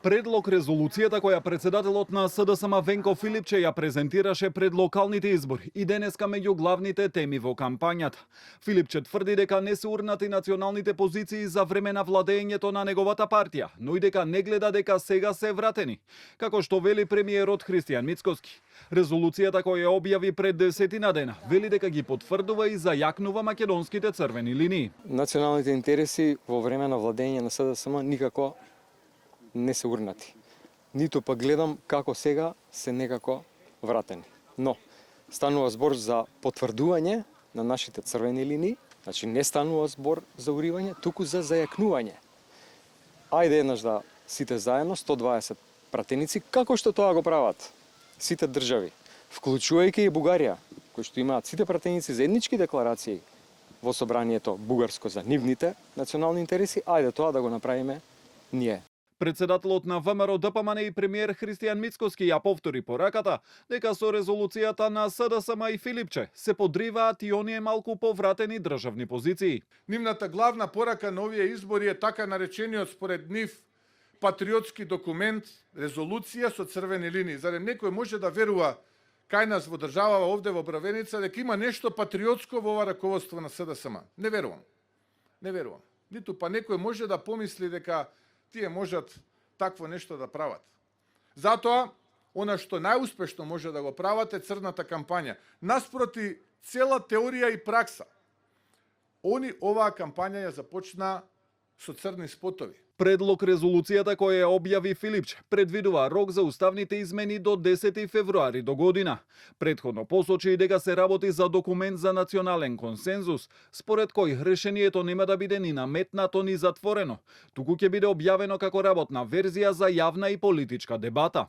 Предлог резолуцијата која председателот на СДСМ Венко Филипче ја презентираше пред локалните избори и денеска меѓу главните теми во кампањата. Филипче тврди дека не се урнати националните позиции за време на владењето на неговата партија, но и дека не гледа дека сега се вратени, како што вели премиерот Христијан Мицкоски. Резолуцијата која ја објави пред 10 дена вели дека ги потврдува и зајакнува македонските црвени линии. Националните интереси во време на владење на СДСМ никако не се урнати. Ниту па гледам како сега се некако вратени. Но станува збор за потврдување на нашите црвени линии, значи не станува збор за уривање, туку за зајакнување. Ајде еднаш да сите заедно 120 пратеници, како што тоа го прават сите држави, вклучувајќи и Бугарија, кои што имаат сите пратеници заеднички декларации во собранието бугарско за нивните национални интереси, ајде тоа да го направиме ние. Председателот на ВМРО ДПМН и премиер Христијан Мицкоски ја повтори пораката дека со резолуцијата на СДСМ и Филипче се подриваат и оние малку повратени државни позиции. Нивната главна порака на овие избори е така наречениот според нив патриотски документ, резолуција со црвени линии. Зарем некој може да верува кај нас во државава овде во Бравеница дека има нешто патриотско во ова раководство на СДСМ? Не верувам. Не верувам. Ниту па некој може да помисли дека тие можат такво нешто да прават. Затоа, она што најуспешно може да го прават е црната кампања. Наспроти цела теорија и пракса. Они оваа кампања ја започна со црни спотови. Предлог резолуцијата која ја објави Филипче предвидува рок за уставните измени до 10 февруари до година. Претходно посочи и дека се работи за документ за национален консензус, според кој решението нема да биде ни наметнато ни затворено, туку ќе биде објавено како работна верзија за јавна и политичка дебата.